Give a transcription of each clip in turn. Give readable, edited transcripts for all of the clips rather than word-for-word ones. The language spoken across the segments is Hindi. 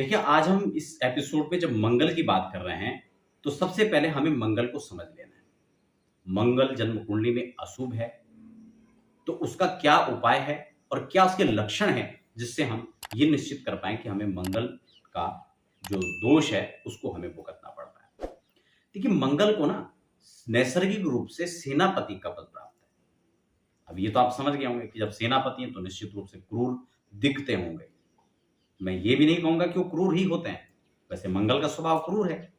देखिए, आज हम इस एपिसोड पे जब मंगल की बात कर रहे हैं, तो सबसे पहले हमें मंगल को समझ लेना है। मंगल जन्म कुंडली में अशुभ है, तो उसका क्या उपाय है और क्या उसके लक्षण हैं, जिससे हम ये निश्चित कर पाएँ कि हमें मंगल का जो दोष है, उसको हमें भुगतना पड़ रहा है। देखिए, मंगल को ना नैसर्गिक रूप से सेनापति का पद प्राप्त है। अब ये तो आप समझ गए होंगे कि जब सेनापति हैं, तो निश्चित रूप से क्रूर दिखते होंगे। मैं ये भी नहीं कहूँगा कि वो क्रूर ही होते हैं, वैसे मंगल का स्वभाव क्रूर है,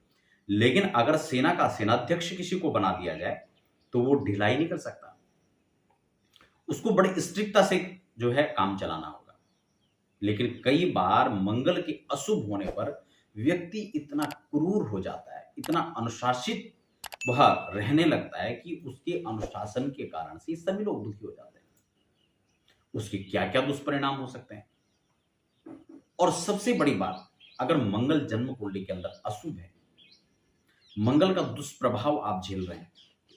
लेकिन अगर सेना का सेनाध्यक्ष किसी को बना दिया जाए, तो वो ढिलाई नहीं कर सकता। उसको बड़ी स्ट्रिक्टता से जो है काम चलाना होगा। लेकिन कई बार मंगल के अशुभ होने पर व्यक्ति इतना क्रूर हो जाता है, इतना अनुशासित वह रहने लगता है कि उसके अनुशासन के कारण से सभी लोग दुखी हो जाते हैं। उसके क्या-क्या दुष्परिणाम हो सकते हैं? और सबसे बड़ी बात, अगर मंगल जन्म कुंडली के अंदर अशुभ है, मंगल का दुष्प्रभाव आप झेल रहे हैं,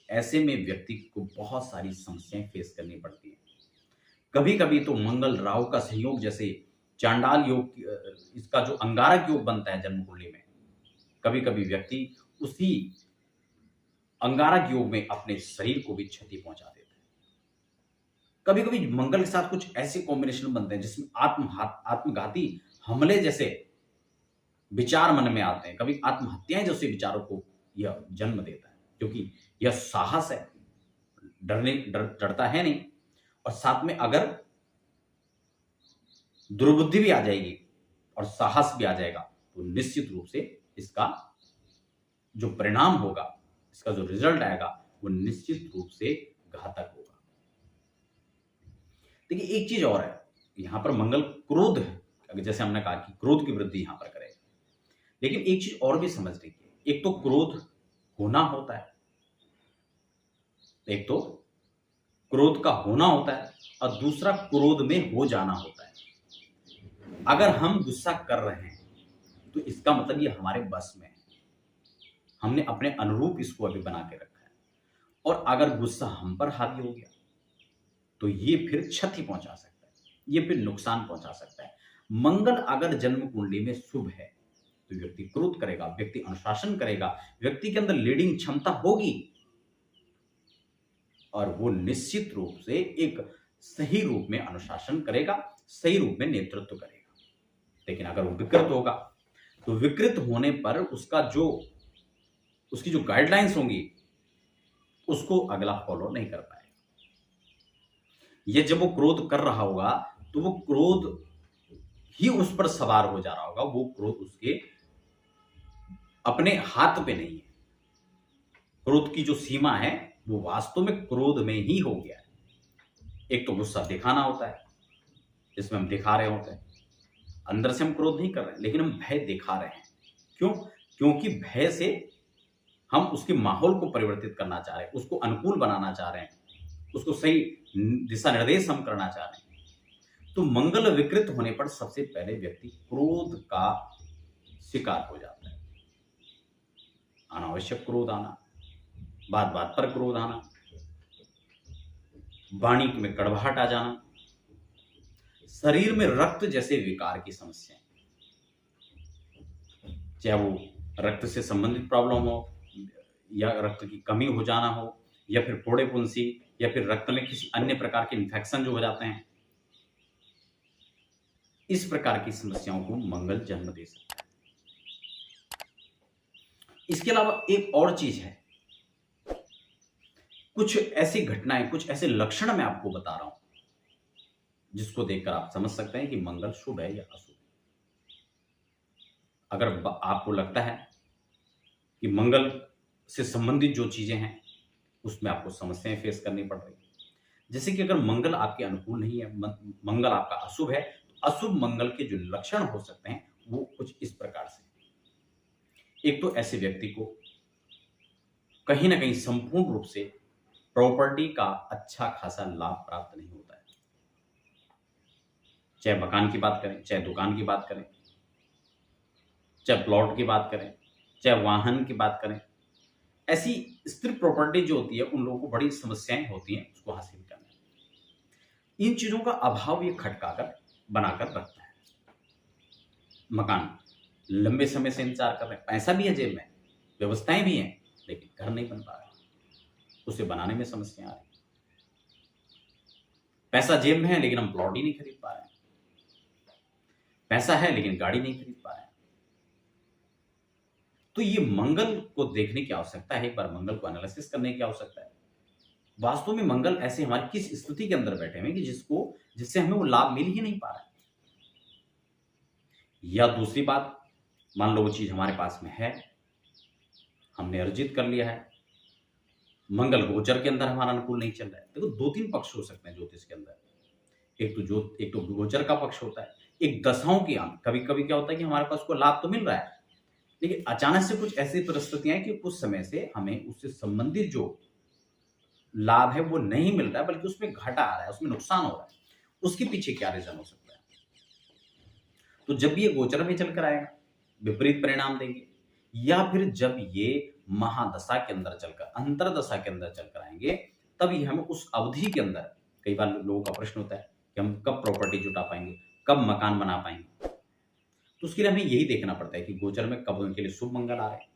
ऐसे में व्यक्ति को बहुत सारी समस्याएं फेस करनी पड़ती हैं। कभी-कभी तो मंगल राहु का संयोग जैसे चांडाल योग इसका जो अंगारक योग बनता है जन्म कुंडली में, कभी-कभी व्यक्ति उसी अंगारक योग में अपने शरीर को भी क्षति पहुंचा देता है। कभी-कभी मंगल के साथ कुछ ऐसे कॉम्बिनेशन बनते हैं जिसमें आत्मघाती हमले जैसे विचार मन में आते हैं, कभी आत्महत्याएं जैसे विचारों को यह जन्म देता है, क्योंकि यह साहस है, डरता है नहीं। और साथ में अगर दुर्बुद्धि भी आ जाएगी और साहस भी आ जाएगा, तो निश्चित रूप से इसका जो परिणाम होगा, इसका जो रिजल्ट आएगा, वो निश्चित रूप से घातक होगा। देखिए, एक चीज और है, यहां पर मंगल क्रोध है, अगर जैसे हमने कहा कि क्रोध की वृद्धि यहां पर करेगा, लेकिन एक चीज और भी समझ लीजिए, एक तो क्रोध होना होता है, एक तो क्रोध का होना होता है और दूसरा क्रोध में हो जाना होता है। अगर हम गुस्सा कर रहे हैं, तो इसका मतलब ये हमारे बस में है, हमने अपने अनुरूप इसको अभी बना के रखा है। और अगर गुस्सा हम पर हावी हो गया, तो ये फिर क्षति पहुंचा सकता है, ये फिर नुकसान पहुंचा सकता है। मंगल अगर जन्म कुंडली में शुभ है, तो व्यक्ति क्रोध करेगा, व्यक्ति अनुशासन करेगा, व्यक्ति के अंदर लीडिंग क्षमता होगी और वो निश्चित रूप से एक सही रूप में अनुशासन करेगा, सही रूप में नेतृत्व करेगा। लेकिन अगर वो विकृत होगा, तो विकृत होने पर उसकी जो गाइडलाइंस होंगी, उसको अगला फॉलो नहीं कर पाएगा। ये जब वो क्रोध कर रहा होगा, तो वो क्रोध ही उस पर सवार हो जा रहा होगा, वो क्रोध उसके अपने हाथ पे नहीं है। क्रोध की जो सीमा है, वो वास्तव में क्रोध में ही हो गया है। एक तो गुस्सा दिखाना होता है, जिसमें हम दिखा रहे होते हैं, अंदर से हम क्रोध नहीं कर रहे हैं, लेकिन हम भय दिखा रहे हैं। क्यों? क्योंकि भय से हम उसके माहौल को परिवर्तित करना चाह रहे हैं, उसको अनुकूल बनाना चाह रहे हैं, उसको सही दिशा निर्देश हम करना चाह रहे हैं। तो मंगल विकृत होने पर सबसे पहले व्यक्ति क्रोध का शिकार हो जाता है। अनावश्यक क्रोध आना, बात बात पर क्रोध आना, वाणी में कड़वाहट आ जाना, शरीर में रक्त जैसे विकार की समस्याएं, चाहे वो रक्त से संबंधित प्रॉब्लम हो, या रक्त की कमी हो जाना हो, या फिर फोड़े फुंसी, या फिर रक्त में किसी अन्य प्रकार के इन्फेक्शन जो हो जाते हैं, इस प्रकार की समस्याओं को मंगल जन्म दे सकता है। इसके अलावा एक और चीज है, कुछ ऐसी घटनाएं, कुछ ऐसे लक्षण मैं आपको बता रहा हूं, जिसको देखकर आप समझ सकते हैं कि मंगल शुभ है या अशुभ। अगर आपको लगता है कि मंगल से संबंधित जो चीजें हैं, उसमें आपको समस्याएं फेस करनी पड़ रही है, जैसे कि अगर मंगल आपके अनुकूल नहीं है, मंगल आपका अशुभ है, तो अशुभ मंगल के जो लक्षण हो सकते हैं, वो कुछ इस प्रकार से। एक तो ऐसे व्यक्ति को कहीं ना कहीं संपूर्ण रूप से प्रॉपर्टी का अच्छा खासा लाभ प्राप्त नहीं होता है, चाहे मकान की बात करें, चाहे दुकान की बात करें, चाहे प्लॉट की बात करें, चाहे वाहन की बात करें। ऐसी स्थिर प्रॉपर्टी जो होती है, उन लोगों को बड़ी समस्याएं होती हैं उसको हासिल करने में। इन चीजों का अभाव ये खटकाकर बनाकर रखता है। मकान, लंबे समय से इंतजार कर रहे हैं, पैसा भी है जेब में, व्यवस्थाएं भी हैं, लेकिन घर नहीं बन पा रहा, उसे बनाने में समस्या आ रही। पैसा जेब में है लेकिन हम प्लॉट ही नहीं खरीद पा रहे हैं, पैसा है लेकिन गाड़ी नहीं खरीद पा रहे हैं। तो ये मंगल को देखने की आवश्यकता है, एक बार मंगल को एनालिसिस करने की आवश्यकता है। वास्तव में मंगल ऐसे हमारी किस स्थिति के अंदर बैठे हुए कि जिससे हमें वो लाभ मिल ही नहीं पा रहा है। या दूसरी बात, मान लो वो चीज हमारे पास में है, हमने अर्जित कर लिया है, मंगल गोचर के अंदर हमारा अनुकूल नहीं चल रहा है। देखो, दो तीन पक्ष हो सकते हैं ज्योतिष के अंदर। एक तो गोचर का पक्ष होता है, एक दशाओं की आम। कभी कभी क्या होता है कि हमारे पास कोई लाभ तो मिल रहा है, लेकिन अचानक से कुछ ऐसी परिस्थितियां कि कुछ समय से हमें उससे संबंधित जो लाभ है वो नहीं मिल रहा है, बल्कि उसमें घाटा आ रहा है, उसमें नुकसान हो रहा है। उसके पीछे क्या रीजन हो सकता है? तो जब ये गोचर में चलकर आएगा, विपरीत परिणाम देंगे, या फिर जब ये महादशा के अंदर चलकर, अंतरदशा के अंदर चलकर आएंगे, तब ये हमें उस अवधि के अंदर, कई बार लोगों का प्रश्न होता है कि हम कब प्रॉपर्टी जुटा पाएंगे, कब मकान बना पाएंगे। तो उसके लिए हमें यही देखना पड़ता है कि गोचर में कब उनके लिए शुभ मंगल आ रहे हैं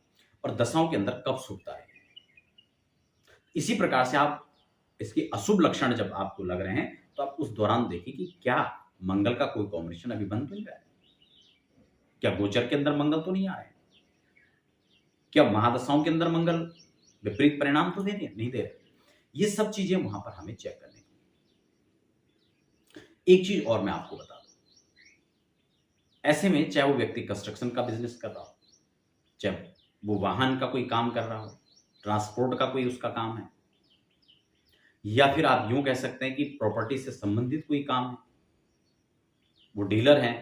और दशाओं के अंदर कब शुभता है। इसी प्रकार से आप इसके अशुभ लक्षण जब आपको लग रहे हैं, तो आप उस दौरान देखिए कि क्या मंगल का कोई कॉम्बिनेशन अभी बन तो नहीं रहा है, क्या गोचर के अंदर मंगल तो नहीं आ रहे हैं, क्या महादशाओं के अंदर मंगल विपरीत परिणाम तो नहीं दे रहे। ये सब चीजें वहां पर हमें चेक करने की। एक चीज और मैं आपको बता दूं, ऐसे में चाहे वो व्यक्ति कंस्ट्रक्शन का बिजनेस कर रहा हो, चाहे वो वाहन का कोई काम कर रहा हो, ट्रांसपोर्ट का कोई उसका काम है, या फिर आप यूं कह सकते हैं कि प्रॉपर्टी से संबंधित कोई काम है, वो डीलर है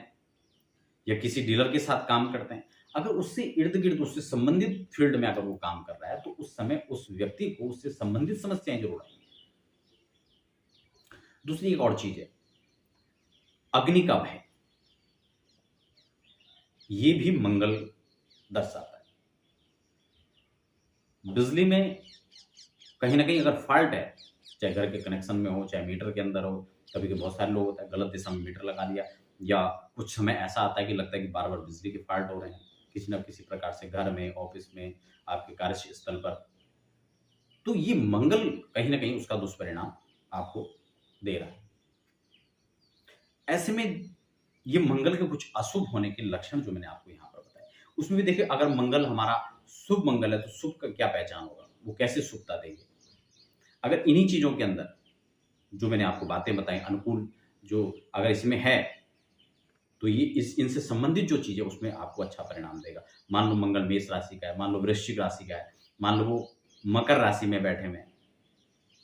या किसी डीलर के साथ काम करते हैं, अगर उससे इर्द गिर्द, उससे संबंधित फील्ड में अगर वो काम कर रहा है, तो उस समय उस व्यक्ति को उससे संबंधित समस्याएं जरूर आएंगी। दूसरी एक और चीज है, अग्नि का भय, ये भी मंगल दर्शाता है। बिजली में कहीं ना कहीं अगर फॉल्ट है, चाहे घर के कनेक्शन में हो, चाहे मीटर के अंदर हो, कभी बहुत सारे लोग होता है गलत दिशा में मीटर लगा लिया, या कुछ समय ऐसा आता है कि लगता है कि बार बार बिजली के फॉल्ट हो रहे हैं किसी न किसी प्रकार से, घर में, ऑफिस में, आपके कार्यस्थल पर। तो ये मंगल कहीं ना कहीं उसका दुष्परिणाम आपको दे रहा है। ऐसे में ये मंगल के कुछ अशुभ होने के लक्षण जो मैंने आपको यहां पर बताए, उसमें भी देखिए, अगर मंगल हमारा शुभ मंगल है तो शुभ का क्या पहचान होगा, वो कैसे शुभता देंगे। अगर इन्हीं चीजों के अंदर जो मैंने आपको बातें बताई अनुकूल, जो अगर इसमें है, तो ये इनसे संबंधित जो चीजें, उसमें आपको अच्छा परिणाम देगा। मान लो मंगल मेष राशि का है, मान लो वृश्चिक राशि का है, मान लो वो मकर राशि में बैठे हुए,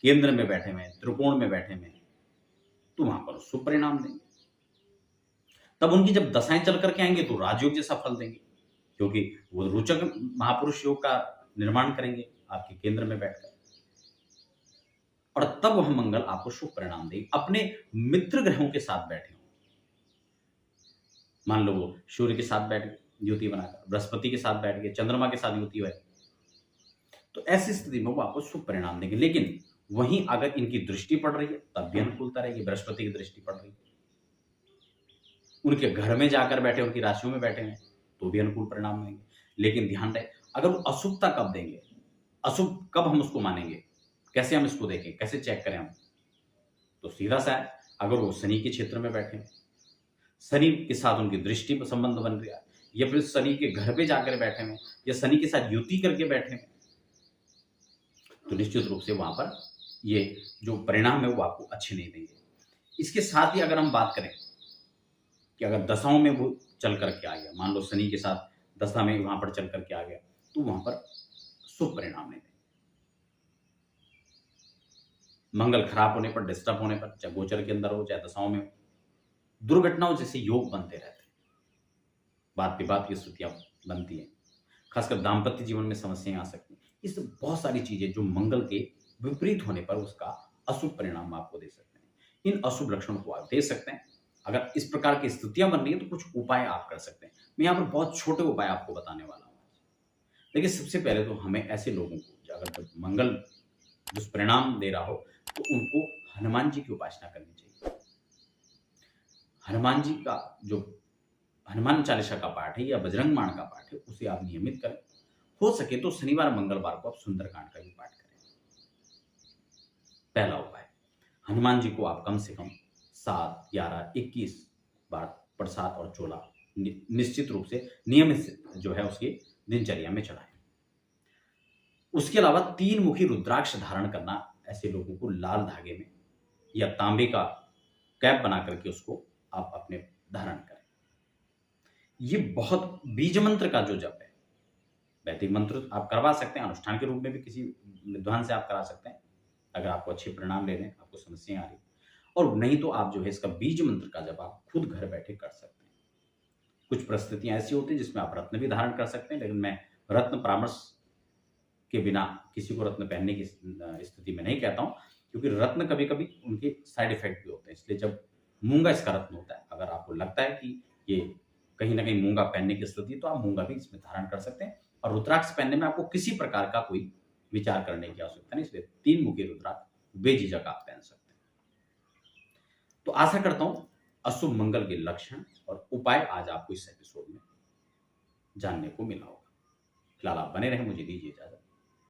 केंद्र में बैठे हुए, त्रिकोण में बैठे हुए, तो वहां पर शुभ परिणाम देंगे। तब उनकी जब दशाएं चल करके आएंगे तो राजयोग जैसा फल देंगे, क्योंकि वो रोचक महापुरुष योग का निर्माण करेंगे आपके केंद्र में बैठकर, और तब वह मंगल आपको शुभ परिणाम देंगे। अपने मित्र ग्रहों के साथ बैठे हो, मान लो वो सूर्य के साथ बैठ गए युति बनाकर, बृहस्पति के साथ बैठ गए, चंद्रमा के साथ युति हुए, तो ऐसी स्थिति में वो आपको शुभ परिणाम देंगे। लेकिन वहीं अगर इनकी दृष्टि पड़ रही है तब भी अनुकूलता रहेगी। बृहस्पति की दृष्टि पड़ रही है, उनके घर में जाकर बैठे, उनकी राशियों में बैठे हैं, तो भी अनुकूल परिणाम देंगे। लेकिन ध्यान रहे, अगर वो अशुभता कब देंगे, अशुभ कब हम उसको मानेंगे, कैसे हम इसको देखें, कैसे चेक करें हम, तो सीधा सा है, अगर वो शनि के क्षेत्र में बैठे, शनि के साथ उनकी दृष्टि पर संबंध बन रहा है, या फिर शनि के घर पे जाकर बैठे हैं, या शनि के साथ युति करके बैठे हैं, तो निश्चित रूप से वहां पर ये जो परिणाम है वो आपको अच्छे नहीं देंगे। इसके साथ ही अगर हम बात करें कि अगर दशाओं में वो चल करके आ गया, मान लो शनि के साथ दशा में वहां पर चल करके आ गया, तो वहां पर शुभ परिणाम नहीं देंगे। मंगल खराब होने पर, डिस्टर्ब होने पर, चाहे गोचर के अंदर हो चाहे दशाओं में हो, दुर्घटनाओं जैसे योग बनते रहते हैं, बात विवाद की स्थितियां बनती हैं, खासकर दाम्पत्य जीवन में समस्याएं आ सकती हैं। इस बहुत सारी चीजें जो मंगल के विपरीत होने पर उसका अशुभ परिणाम आपको दे सकते हैं। इन अशुभ लक्षणों को आप दे सकते हैं। अगर इस प्रकार की स्थितियां बन रही है तो कुछ उपाय आप कर सकते हैं। मैं यहाँ पर बहुत छोटे उपाय आपको बताने वाला हूँ। देखिए, सबसे पहले तो हमें ऐसे लोगों को, अगर जब मंगल दुष्परिणाम दे रहा हो, तो उनको हनुमान जी की उपासना करनी चाहिए। हनुमान जी का जो हनुमान चालीसा का पाठ है या बजरंग बाण का पाठ है, उसे आप नियमित करें। हो सके तो शनिवार मंगलवार को आप सुंदरकांड का भी पाठ करें। पहला उपाय, हनुमान जी को आप कम से कम 7, 11, 21 बार प्रसाद और चोला निश्चित रूप से नियमित जो है उसकी दिनचर्या में चढ़ाएं। उसके अलावा 3 मुखी रुद्राक्ष धारण करना, ऐसे लोगों को लाल धागे में या तांबे का कैप बना करके उसको आप अपने धारण करें। ये बहुत बीज मंत्र का जो जप है, वैदिक मंत्र आप करवा सकते हैं, अनुष्ठान के रूप में भी किसी विद्वान से आप करा सकते हैं अगर आपको अच्छे परिणाम ले रहे हैं, आपको समस्याएं आ रही, और नहीं तो आप जो है इसका बीज मंत्र का जप आप खुद घर बैठे कर सकते हैं। कुछ परिस्थितियां ऐसी होती हैं जिसमें आप रत्न भी धारण कर सकते हैं, लेकिन मैं रत्न परामर्श के बिना किसी को रत्न पहनने की स्थिति में नहीं कहता हूं, क्योंकि रत्न कभी कभी उनके साइड इफेक्ट भी होते हैं। इसलिए जब मूंगा इसका रत्न होता है, अगर आपको लगता है कि ये कहीं ना कहीं मूंगा पहनने की स्थिति, तो आप मूंगा भी इसमें धारण कर सकते हैं। और रुद्राक्ष पहनने में आपको किसी प्रकार का कोई विचार करने की आवश्यकता नहीं, इसलिए 3 मुखी रुद्राक्ष बेझिझक आप पहन सकते हैं। तो आशा करता हूं अशुभ मंगल के लक्षण और उपाय आज आपको इस एपिसोड में जानने को मिला होगा। फिलहाल आप बने रहें, मुझे दीजिए इजाजत।